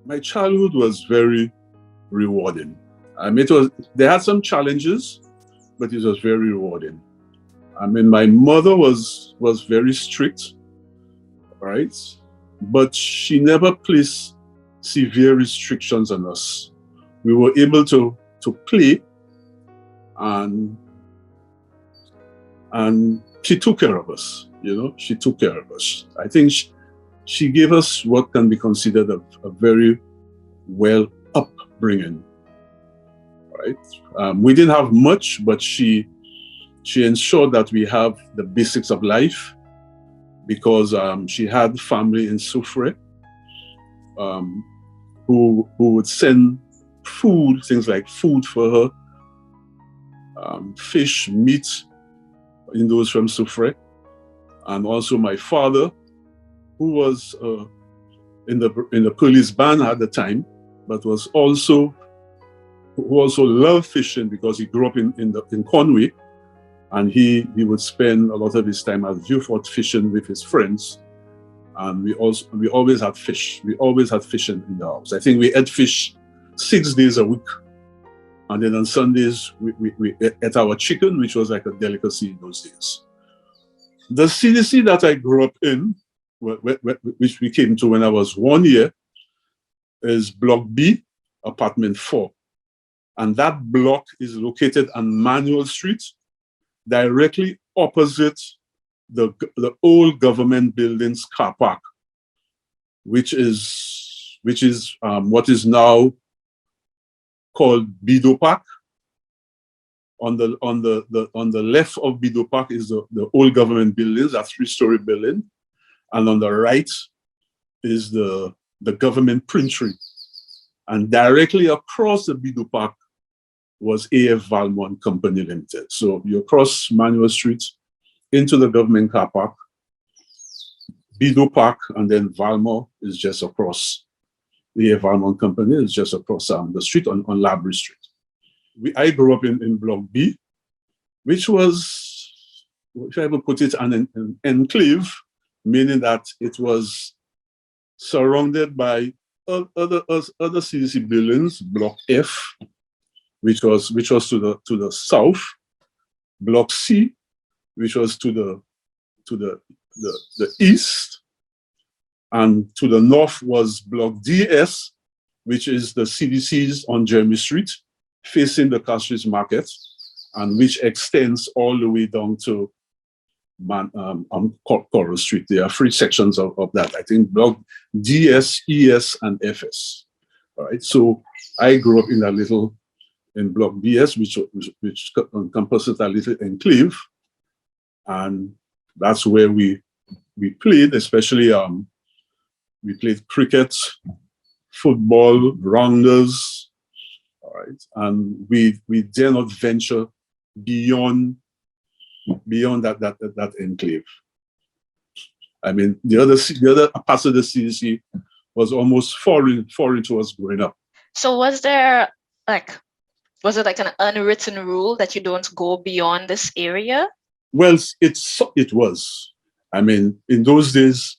My childhood was very rewarding. They had some challenges, but it was very rewarding. My mother was very strict, right? But she never placed severe restrictions on us. We were able to play, and she took care of us. She took care of us. I think she gave us what can be considered a very well upbringing. Right? We didn't have much, but she ensured that we have the basics of life, because she had family in Soufrière who would send food, things like food for her, fish, meat, in those from Soufrière. And also my father, who was in the police band at the time, but who also loved fishing, because he grew up in Conway, and he would spend a lot of his time at Vieux-Fort fishing with his friends. And we always had fish. We always had fish in the house. I think we ate fish 6 days a week. And then on Sundays, we ate our chicken, which was like a delicacy in those days. The CDC that I grew up in, which we came to when I was 1 year, is Block B, Apartment 4. And that block is located on Manuel Street, directly opposite the old government buildings car park, which is what is now called Bido Park. On the left of Bido Park is the old government buildings, a 3-story building, and on the right is the government printery. And directly across the Bido Park was AF Valmont Company Limited. So you cross Manuel Street into the government car park, Bido Park, and then Valmont is just across. The AF Valmont Company is just across the street on Labrie Street. I grew up in Block B, which was, if I ever put it, an enclave, meaning that it was surrounded by other CDC buildings. Block F, which was to the south, Block C, which was to the east, and to the north was Block DS, which is the CDC's on Jeremy Street, facing the Castries Market, and which extends all the way down to Coral Street. There are 3 sections of that. I think Block DS, ES, and FS. All right. So I grew up in Block BS, which encompasses a little enclave, and that's where we played. Especially we played cricket, football, rounders. All right, and we dare not venture beyond that enclave. I mean, the other parts of the CDC was almost foreign to us growing up. So was it like an unwritten rule that you don't go beyond this area? Well, it was. I mean, in those days,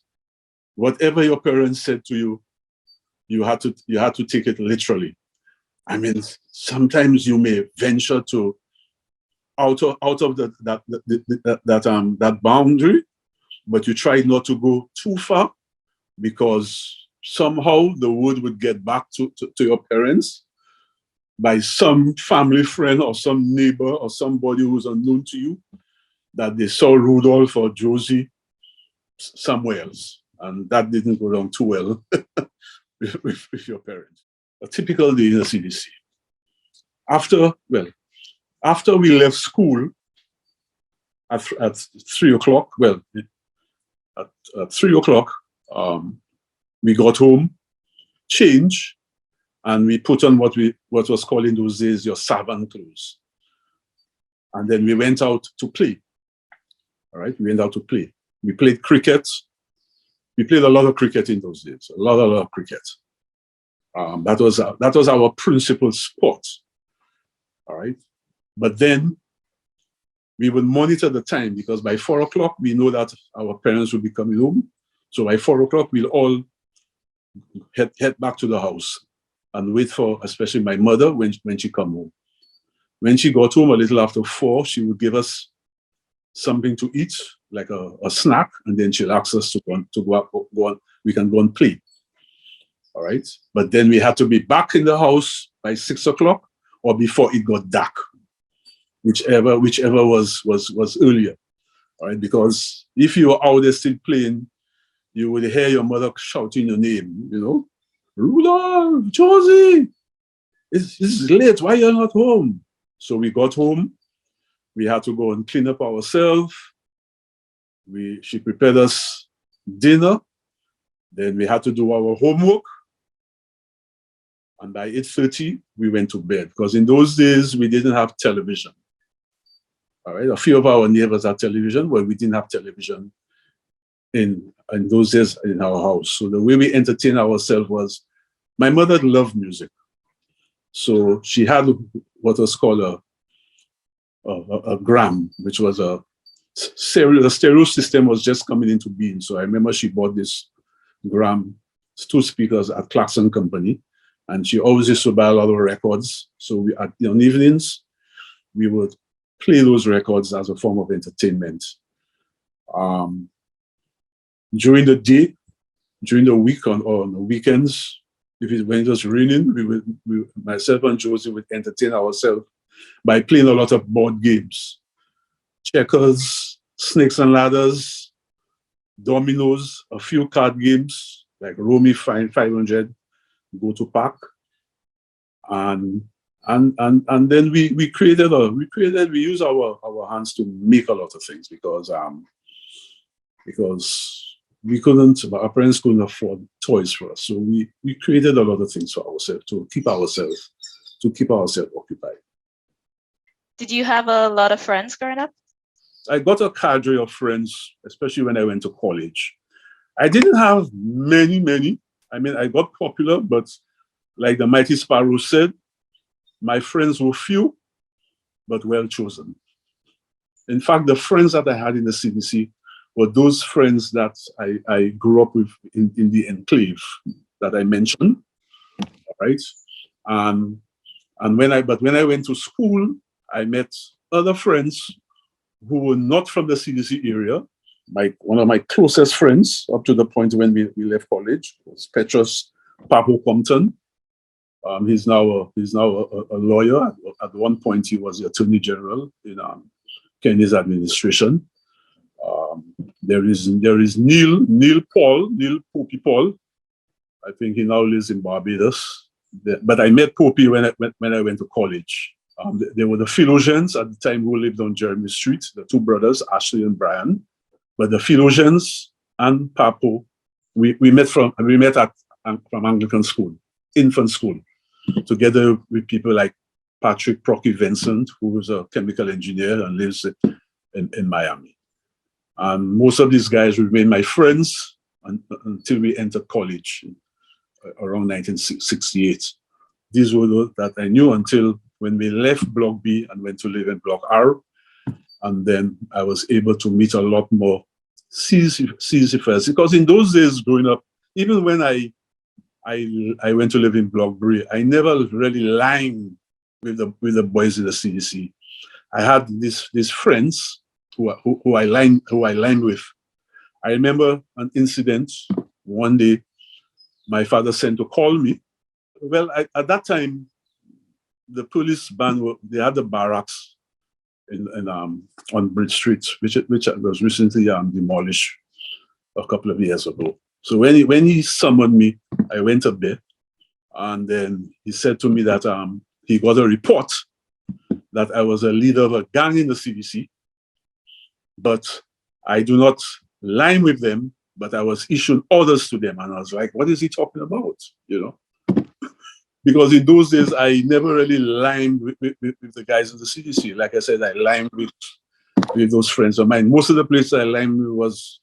whatever your parents said to you, you had to take it literally. I mean, sometimes you may venture to out of that boundary, but you try not to go too far, because somehow the word would get back to your parents by some family friend or some neighbor or somebody who's unknown to you, that they saw Rudolph or Josie somewhere else, and that didn't go down too well with your parents. A typical day in the CDC. After we left school at 3 o'clock, at 3 o'clock, we got home, changed, and we put on what was called in those days your servant clothes. And then we went out to play. All right, we went out to play. We played cricket. We played a lot of cricket in those days, a lot of cricket. That was our principal sport. All right, but then we would monitor the time, because by 4 o'clock we know that our parents will be coming home. So by 4 o'clock we'll all head back to the house and wait for, especially my mother, when she come home. When she got home a little after 4, she would give us something to eat, like a snack, and then she'll ask us to go on. We can go and play. All right. But then we had to be back in the house by 6 o'clock or before it got dark, whichever was earlier. All right. Because if you were out there still playing, you would hear your mother shouting your name, Rudolph, Josie, it's late. Why you're not home? So we got home. We had to go and clean up ourselves. She prepared us dinner. Then we had to do our homework. And by 8:30, we went to bed. Because in those days, we didn't have television. All right. A few of our neighbors had television, but we didn't have television in those days in our house. So the way we entertained ourselves was, my mother loved music. So she had what was called a gram, which was the stereo system was just coming into being. So I remember she bought this gram, 2 speakers at Clarkson Company, and she always used to buy a lot of records. So on evenings, we would play those records as a form of entertainment. During the day, during the week, or on the weekends, when it was raining, myself and Josie would entertain ourselves by playing a lot of board games, checkers, snakes and ladders, dominoes, a few card games like Romy 500, Go to Park, and then we use our hands to make a lot of things because our parents couldn't afford toys for us, so we created a lot of things for ourselves to keep ourselves occupied. Did you have a lot of friends growing up? I got a cadre of friends, especially when I went to college. I didn't have many. I mean, I got popular, but like the Mighty Sparrow said, my friends were few, but well chosen. In fact, the friends that I had in the CDC were those friends that I grew up with in the enclave that I mentioned, right? And when I went to school, I met other friends who were not from the CDC area. One of my closest friends, up to the point when we left college, was Petrus Papo Compton. He's now a lawyer. At one point, he was the Attorney General in Kenny's administration. There is Neil Poppy Paul. I think he now lives in Barbados. But I met Poppy when I went to college. There were the Philosians at the time who lived on Jeremy Street, the 2 brothers, Ashley and Brian. But the Philosians and Papo, we met from Anglican school, infant school, together with people like Patrick Procky Vincent, who was a chemical engineer and lives in Miami. And most of these guys remained my friends until we entered college around 1968. These were those that I knew until when we left Block B and went to live in Block R. And then I was able to meet a lot more CZ, because in those days growing up, even when I went to live in Block B, I never really lined with the boys in the CDC. I had these friends who I lined with. I remember an incident one day. My father sent to call me. Well, at that time, the police band they had the barracks on Bridge Street, which was recently demolished a couple of years ago. So when he summoned me, I went up there, and then he said to me that he got a report that I was a leader of a gang in the CDC, but I do not line with them, but I was issuing orders to them. And I was like, what is he talking about? Because in those days, I never really lined with the guys in the CDC. Like I said, I lined with those friends of mine. Most of the places I lined with was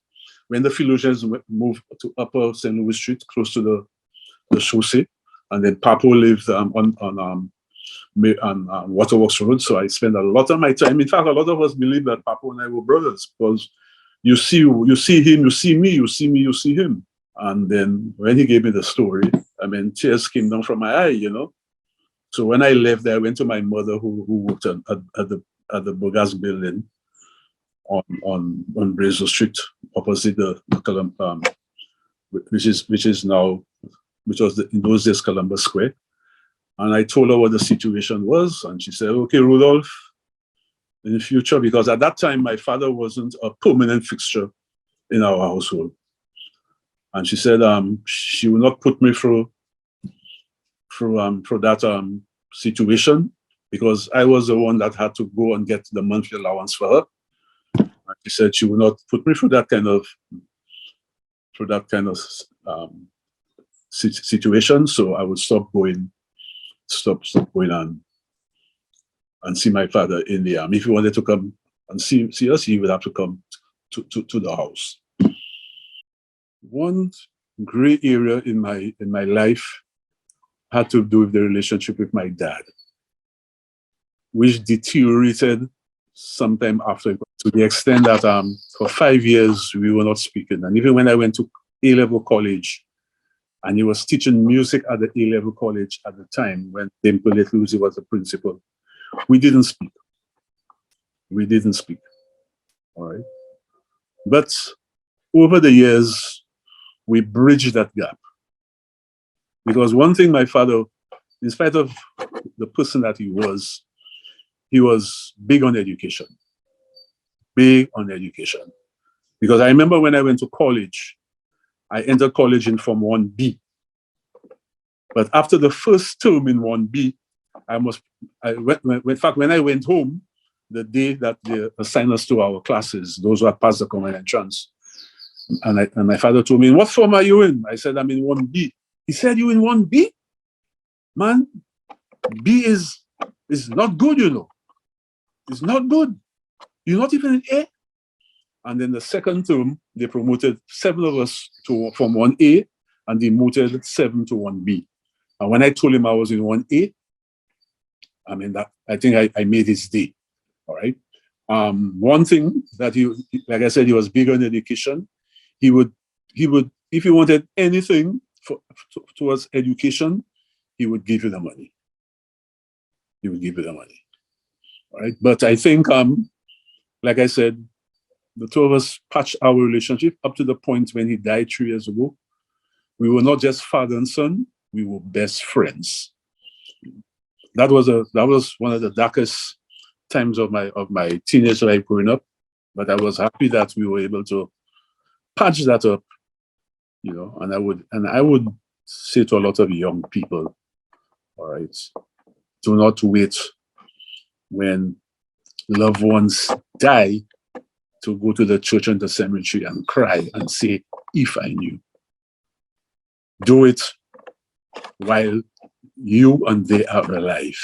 when the Philosians moved to Upper St. Louis Street, close to the chaussee. And then Papo lived on Waterworks Road. So I spent a lot of my time. In fact, a lot of us believe that Papo and I were brothers, because you see him, you see me, you see me, you see him. And then when he gave me the story, I mean, tears came down from my eye, you know. So when I left there, I went to my mother who worked at the Burgas building on Brazo Street, opposite which is now, which was in those days Columbus Square. And I told her what the situation was, and she said, "Okay, Rudolph, in the future," because at that time my father wasn't a permanent fixture in our household, and she said she will not put me through that situation, because I was the one that had to go and get the monthly allowance for her. And she said she would not put me through that kind of situation, so I would stop going and see my father in the army. If he wanted to come and see us, he would have to come to the house. One gray area in my life had to do with the relationship with my dad, which deteriorated sometime after, to the extent that for 5 years we were not speaking. And even when I went to A-level college, and he was teaching music at the A-level college at the time when Dimple Lucy was the principal, we didn't speak. We didn't speak. All right. But over the years, we bridged that gap. Because one thing my father, in spite of the person that he was big on education. Big on education. Because I remember when I went to college, I entered college in Form 1B. But after the first term in 1B, in fact, when I went home, the day that they assigned us to our classes, those who had passed the common entrance, and my father told me, "What form are you in?" I said, "I'm in 1B. He said, "You in 1B? Man, B is not good, you know. It's not good. You're not even in A." And then the second term, they promoted 7 of us from 1A and demoted 7 to 1B. And when I told him I was in 1A, I mean, that I think I made his day. All right. One thing that he, like I said, he was big on education. He would, if you wanted anything towards education, he would give you the money. He would give you the money. All right. But I think, like I said, the two of us patched our relationship up to the point when he died 3 years ago. We were not just father and son; we were best friends. That was one of the darkest times of my teenage life growing up. But I was happy that we were able to patch that up, you know. And I would say to a lot of young people, all right, do not wait when loved ones die to go to the church and the cemetery and cry and say, "If I knew." Do it while you and they are alive.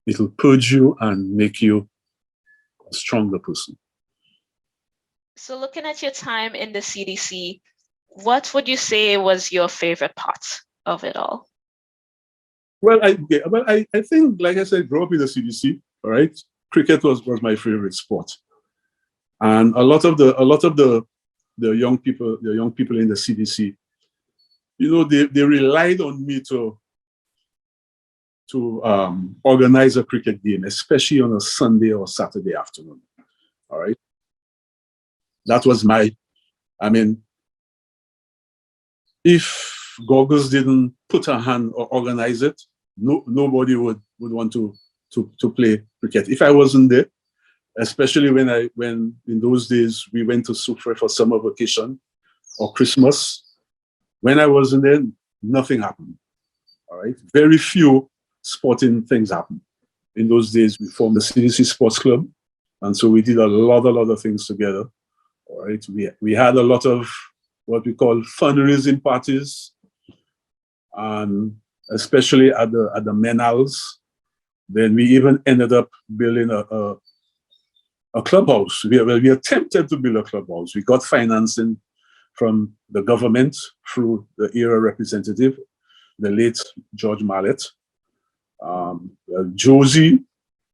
It'll purge you and make you a stronger person. So looking at your time in the CDC, what would you say was your favorite part of it all? Well, I think, like I said, grew up in the CDC, all right? Cricket was my favorite sport. And a lot of the young people in the CDC, you know, they relied on me to organize a cricket game, especially on a Sunday or Saturday afternoon. All right. That was I mean, if Goggles didn't put a hand or organize it, nobody would want to play cricket. If I wasn't there, especially when in those days we went to Soufrière for summer vacation or Christmas, when I wasn't there, nothing happened. All right. Very few sporting things happened. In those days, we formed the CDC Sports Club. And so we did a lot of things together. All right. We had a lot of what we call fundraising parties, and especially at the Menals. Then we even ended up building a clubhouse. We attempted to build a clubhouse. We got financing from the government through the era representative, the late George Mallet. Josie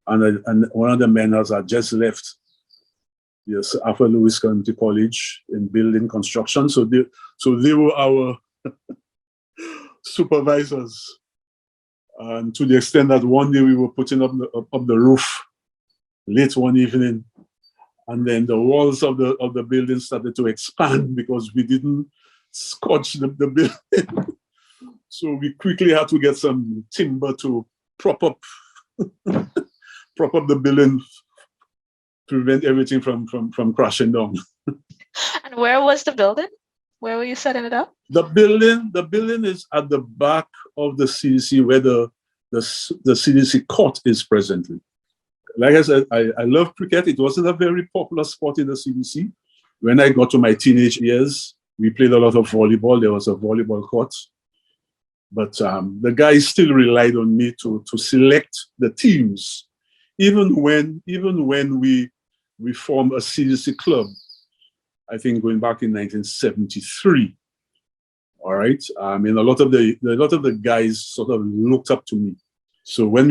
and one of the Menals had just left yes, after Lewis Community College in building construction. So they were our supervisors. And to the extent that one day we were putting up the roof late one evening, and then the walls of the building started to expand because we didn't scotch the building. So we quickly had to get some timber to prop up the building, prevent everything from crashing down. And where was the building? Where were you setting it up? The building is at the back of the CDC where the CDC court is presently. Like I said, I love cricket. It wasn't a very popular sport in the CDC. When I got to my teenage years, we played a lot of volleyball. There was a volleyball court. But the guys still relied on me to select the teams. Even when we formed a CDC club, I think going back in 1973. All right. I mean, a lot of the guys sort of looked up to me. So when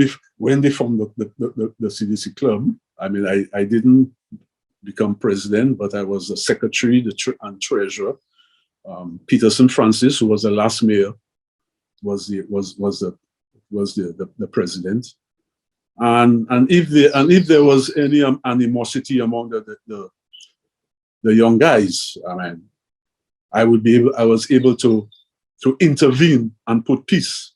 they formed the CDC club, I mean, I didn't become president, but I was the secretary and treasurer. Peterson Francis, who was the last mayor, was the president. And if there was any animosity among the young guys, I mean, I was able to intervene and put peace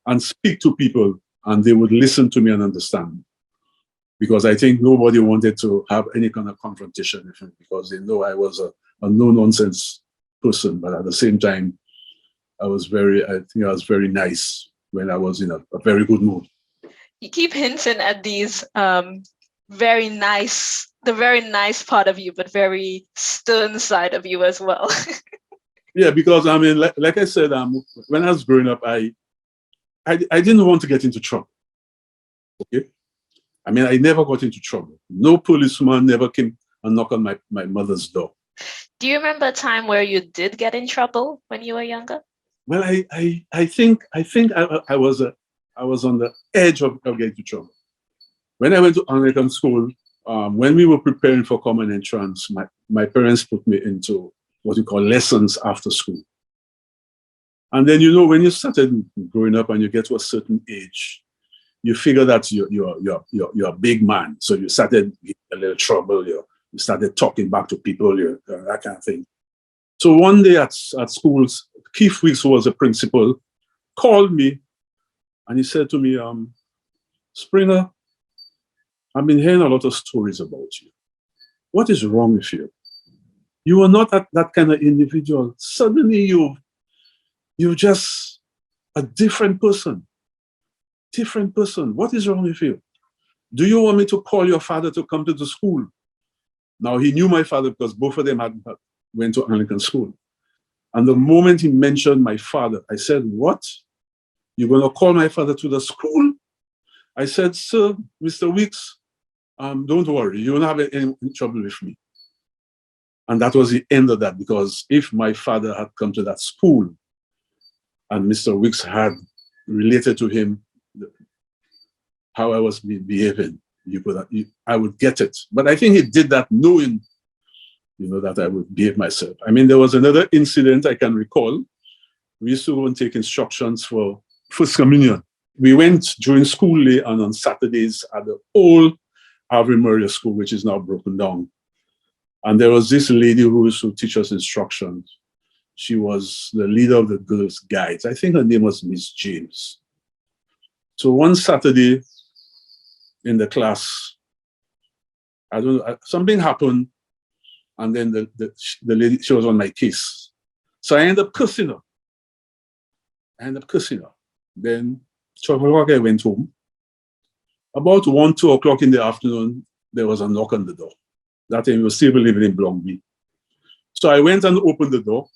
and speak to people, and they would listen to me and understand. Because I think nobody wanted to have any kind of confrontation with me because they know I was a no-nonsense person, but at the same time, I was very nice when I was in a very good mood. You keep hinting at these the very nice part of you, but very stern side of you as well. Yeah, because I mean, like I said, when I was growing up, I didn't want to get into trouble. Okay, I mean, I never got into trouble. No policeman never came and knocked on my mother's door. Do you remember a time where you did get in trouble when you were younger? Well, I think I was on the edge of getting into trouble. When I went to Anglican school, when we were preparing for common entrance, my parents put me into what we call lessons after school. And then, you know, when you started growing up and you get to a certain age, you figure that you're a big man. So you started getting a little trouble. You started talking back to people, that kind of thing. So one day at school, Keith Weeks, who was the principal, called me and he said to me, Springer, I've been hearing a lot of stories about you. What is wrong with you? You are not that kind of individual. Suddenly you're just a different person. Different person. What is wrong with you? Do you want me to call your father to come to the school? Now, he knew my father because both of them went to Anglican school. And the moment he mentioned my father, I said, what? You're going to call my father to the school? I said, sir, Mr. Weeks, don't worry. You won't have any trouble with me. And that was the end of that, because if my father had come to that school and Mr. Weeks had related to him how I was behaving, I would get it. But I think he did that knowing, that I would behave myself. I mean, there was another incident I can recall. We used to go and take instructions for First Communion. We went during school day and on Saturdays at the old Ave Maria School, which is now broken down. And there was this lady who used to teach us instructions. She was the leader of the girls' guides. I think her name was Miss James. So one Saturday in the class, I don't know, something happened, and then the lady, she was on my case. So I ended up cursing her. Then 12 o'clock, I went home. About 1, 2 o'clock in the afternoon, there was a knock on the door. That time we were still living in Blongby. So I went and opened the door,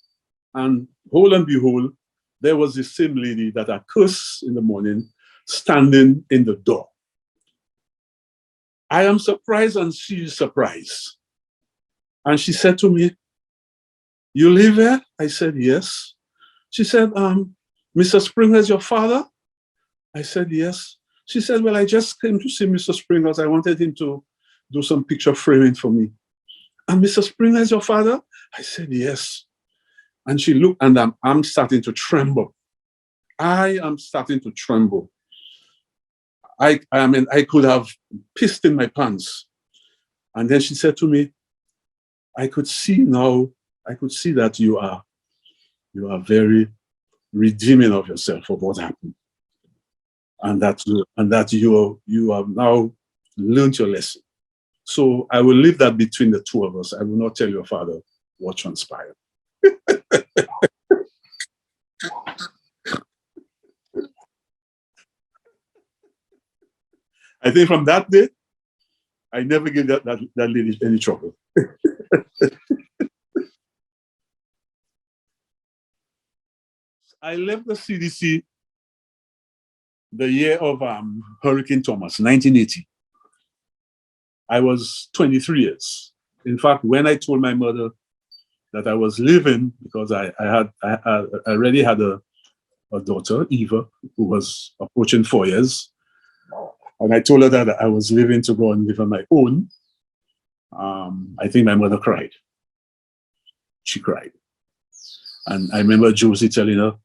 and lo and behold, there was the same lady that I cursed in the morning standing in the door. I am surprised and she is surprised. And she said to me, you live here? I said, yes. She said, Mr. Springer is your father? I said, yes. She said, well, I just came to see Mr. Springer. I wanted him to do some picture framing for me. And Mr. Springer is your father? I said, yes. And she looked, and I'm starting to tremble. I am starting to tremble. I mean, I could have pissed in my pants. And then she said to me, I could see that you are very redeeming of yourself for what happened. And that you have now learned your lesson. So I will leave that between the two of us. I will not tell your father what transpired. I think from that day, I never gave that lady any trouble. I left the CDC the year of Hurricane Thomas, 1980. I was 23 years. In fact, when I told my mother that I was leaving, because I already had a daughter, Eva, who was approaching 4 years, and I told her that I was leaving to go and live on my own, I think my mother cried. She cried. And I remember Josie telling her,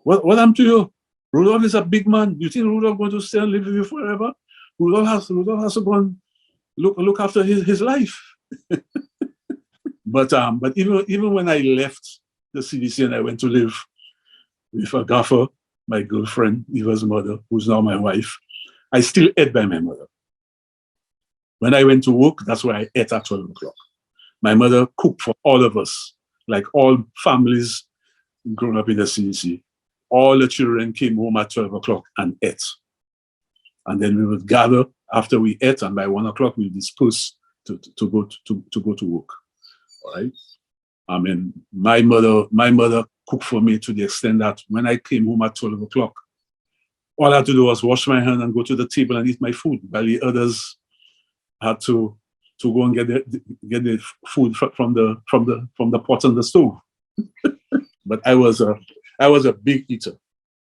what happened to you? Rudolph is a big man. You think Rudolph going to stay and live with you forever? Rudolph has to go and look after his life. But even when I left the CDC and I went to live with Agatha, my girlfriend, Eva's mother, who's now my wife, I still ate by my mother. When I went to work, that's where I ate at 12 o'clock. My mother cooked for all of us, like all families growing up in the CDC. All the children came home at 12 o'clock and ate. And then we would gather after we ate, and by 1 o'clock we dispersed to go to work. All right. I mean, my mother cooked for me to the extent that when I came home at 12 o'clock, all I had to do was wash my hand and go to the table and eat my food, while the others had to go and get the food from the pot on the stove. But I was a big eater.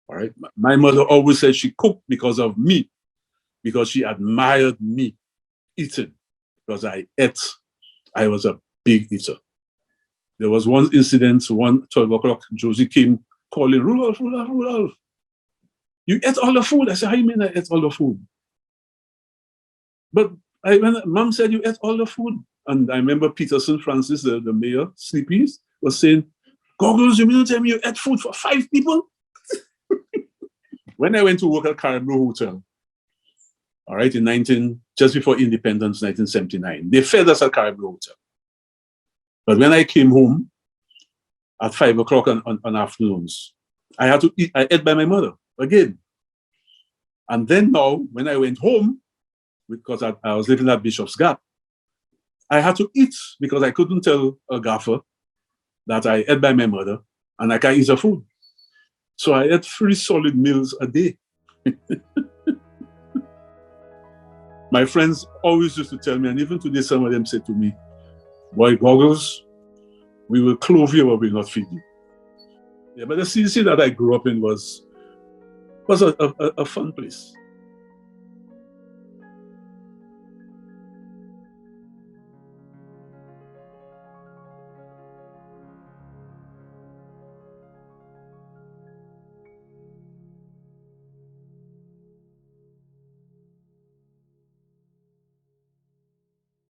All right. My mother always said she cooked because of me, because she admired me eating, because I ate. I was a big eater. There was one incident, 12 o'clock, Josie came calling, Rudolph, you ate all the food. I said, how you mean I ate all the food? But when Mom said you ate all the food, and I remember Peterson Francis, the mayor, Sleepy's, was saying, Goggles, you mean to tell me you ate food for 5 people? When I went to work at Caribou Hotel, all right, just before independence, 1979, they fed us at Caribou Hotel. But when I came home at 5 o'clock on afternoons, I had to eat. I ate by my mother again. And then now, when I went home, because I was living at Bishop's Gap, I had to eat because I couldn't tell a gaffer that I ate by my mother and I can't eat her food. So I ate 3 solid meals a day. My friends always used to tell me, and even today some of them said to me, boy, Goggles, we will clothe you but we will not feed you. Yeah, but the CDC that I grew up in was a fun place.